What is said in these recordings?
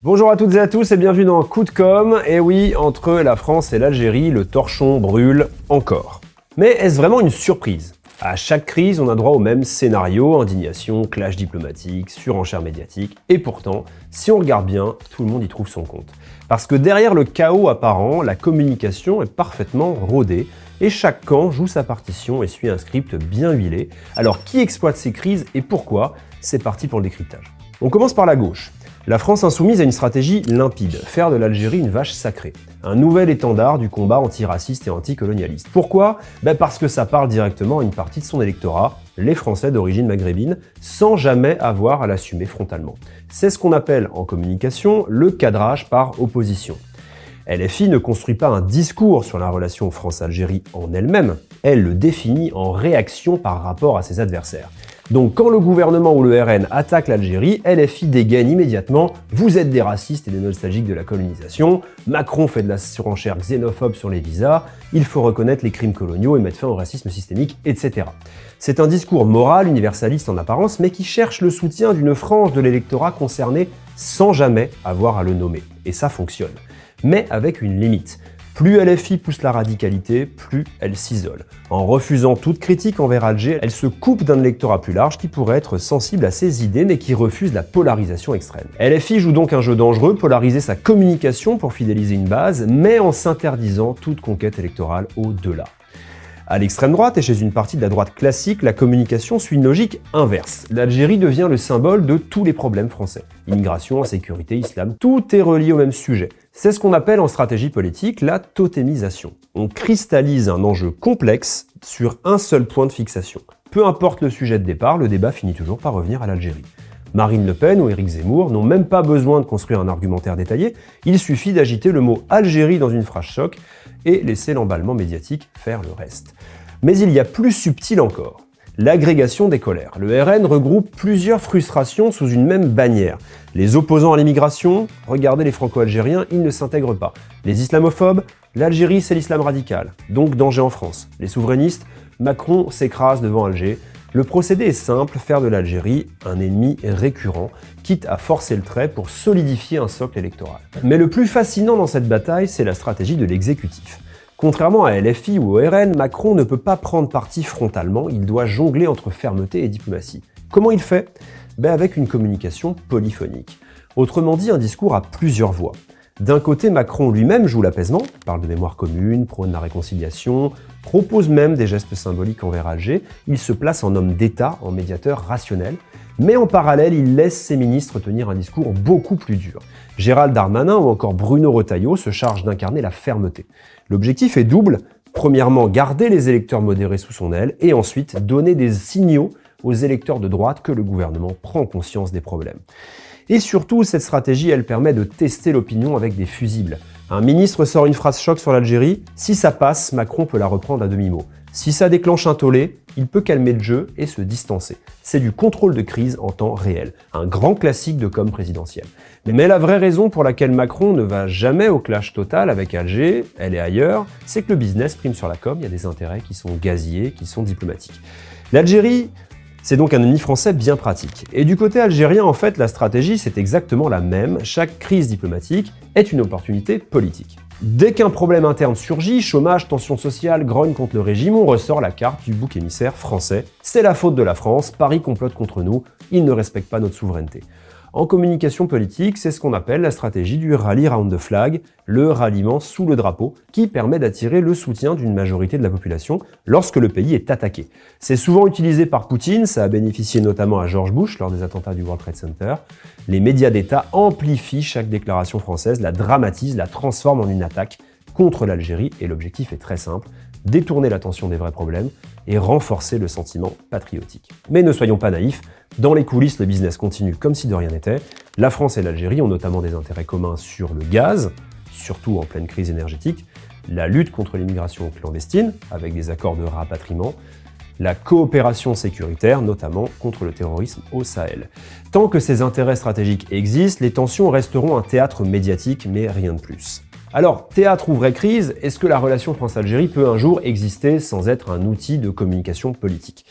Bonjour à toutes et à tous et bienvenue dans Coup de com'. Et oui, entre la France et l'Algérie, le torchon brûle encore. Mais est-ce vraiment une surprise? À chaque crise, on a droit au même scénario, indignation, clash diplomatique, surenchère médiatique. Et pourtant, si on regarde bien, tout le monde y trouve son compte. Parce que derrière le chaos apparent, la communication est parfaitement rodée. Et chaque camp joue sa partition et suit un script bien huilé. Alors qui exploite ces crises et pourquoi? C'est parti pour le décryptage. On commence par la gauche. La France insoumise a une stratégie limpide, faire de l'Algérie une vache sacrée. Un nouvel étendard du combat antiraciste et anticolonialiste. Pourquoi? Parce que ça parle directement à une partie de son électorat, les Français d'origine maghrébine, sans jamais avoir à l'assumer frontalement. C'est ce qu'on appelle en communication le cadrage par opposition. LFI ne construit pas un discours sur la relation France-Algérie en elle-même, elle le définit en réaction par rapport à ses adversaires. Donc quand le gouvernement ou le RN attaque l'Algérie, LFI dégaine immédiatement « Vous êtes des racistes et des nostalgiques de la colonisation, Macron fait de la surenchère xénophobe sur les visas, il faut reconnaître les crimes coloniaux et mettre fin au racisme systémique, etc. » C'est un discours moral, universaliste en apparence, mais qui cherche le soutien d'une frange de l'électorat concerné sans jamais avoir à le nommer. Et ça fonctionne. Mais avec une limite. Plus LFI pousse la radicalité, plus elle s'isole. En refusant toute critique envers Alger, elle se coupe d'un électorat plus large qui pourrait être sensible à ses idées mais qui refuse la polarisation extrême. LFI joue donc un jeu dangereux, polariser sa communication pour fidéliser une base, mais en s'interdisant toute conquête électorale au-delà. À l'extrême droite et chez une partie de la droite classique, la communication suit une logique inverse. L'Algérie devient le symbole de tous les problèmes français. Immigration, insécurité, islam, tout est relié au même sujet. C'est ce qu'on appelle en stratégie politique la totémisation. On cristallise un enjeu complexe sur un seul point de fixation. Peu importe le sujet de départ, le débat finit toujours par revenir à l'Algérie. Marine Le Pen ou Éric Zemmour n'ont même pas besoin de construire un argumentaire détaillé, il suffit d'agiter le mot Algérie dans une phrase choc et laisser l'emballement médiatique faire le reste. Mais il y a plus subtil encore, l'agrégation des colères. Le RN regroupe plusieurs frustrations sous une même bannière. Les opposants à l'immigration, regardez les franco-algériens, ils ne s'intègrent pas. Les islamophobes, l'Algérie c'est l'islam radical, donc danger en France. Les souverainistes, Macron s'écrase devant Alger. Le procédé est simple, faire de l'Algérie un ennemi récurrent, quitte à forcer le trait pour solidifier un socle électoral. Mais le plus fascinant dans cette bataille, c'est la stratégie de l'exécutif. Contrairement à LFI ou au RN, Macron ne peut pas prendre parti frontalement, il doit jongler entre fermeté et diplomatie. Comment il fait? Avec une communication polyphonique. Autrement dit, un discours à plusieurs voix. D'un côté, Macron lui-même joue l'apaisement, parle de mémoire commune, prône la réconciliation, propose même des gestes symboliques envers Alger, il se place en homme d'État, en médiateur rationnel, mais en parallèle, il laisse ses ministres tenir un discours beaucoup plus dur. Gérald Darmanin ou encore Bruno Retailleau se chargent d'incarner la fermeté. L'objectif est double, premièrement garder les électeurs modérés sous son aile, et ensuite donner des signaux aux électeurs de droite que le gouvernement prend conscience des problèmes. Et surtout, cette stratégie, elle permet de tester l'opinion avec des fusibles. Un ministre sort une phrase choc sur l'Algérie, si ça passe, Macron peut la reprendre à demi-mot. Si ça déclenche un tollé, il peut calmer le jeu et se distancer. C'est du contrôle de crise en temps réel, un grand classique de com présidentielle. Mais la vraie raison pour laquelle Macron ne va jamais au clash total avec Alger, elle est ailleurs, c'est que le business prime sur la com, il y a des intérêts qui sont gaziers, qui sont diplomatiques. L'Algérie, c'est donc un ennemi français bien pratique. Et du côté algérien, en fait, la stratégie, c'est exactement la même. Chaque crise diplomatique est une opportunité politique. Dès qu'un problème interne surgit, chômage, tension sociale, grogne contre le régime, on ressort la carte du bouc émissaire français. C'est la faute de la France, Paris complote contre nous, il ne respecte pas notre souveraineté. En communication politique, c'est ce qu'on appelle la stratégie du rally round the flag, le ralliement sous le drapeau, qui permet d'attirer le soutien d'une majorité de la population lorsque le pays est attaqué. C'est souvent utilisé par Poutine, ça a bénéficié notamment à George Bush lors des attentats du World Trade Center. Les médias d'État amplifient chaque déclaration française, la dramatisent, la transforment en une attaque contre l'Algérie, et l'objectif est très simple, détourner l'attention des vrais problèmes et renforcer le sentiment patriotique. Mais ne soyons pas naïfs, dans les coulisses, le business continue comme si de rien n'était. La France et l'Algérie ont notamment des intérêts communs sur le gaz, surtout en pleine crise énergétique, la lutte contre l'immigration clandestine, avec des accords de rapatriement, la coopération sécuritaire, notamment contre le terrorisme au Sahel. Tant que ces intérêts stratégiques existent, les tensions resteront un théâtre médiatique, mais rien de plus. Alors, théâtre ou vraie crise, est-ce que la relation France-Algérie peut un jour exister sans être un outil de communication politique?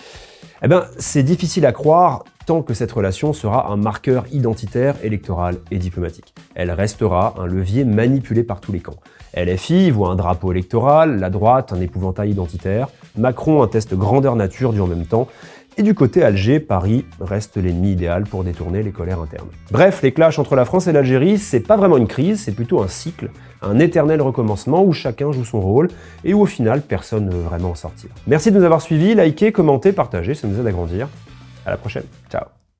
C'est difficile à croire, tant que cette relation sera un marqueur identitaire, électoral et diplomatique. Elle restera un levier manipulé par tous les camps. LFI voit un drapeau électoral, la droite un épouvantail identitaire, Macron un test grandeur nature du en même temps, et du côté Alger, Paris reste l'ennemi idéal pour détourner les colères internes. Bref, les clashs entre la France et l'Algérie, c'est pas vraiment une crise, c'est plutôt un cycle, un éternel recommencement où chacun joue son rôle et où au final personne ne veut vraiment en sortir. Merci de nous avoir suivis, likez, commentez, partagez, ça nous aide à grandir. À la prochaine, ciao.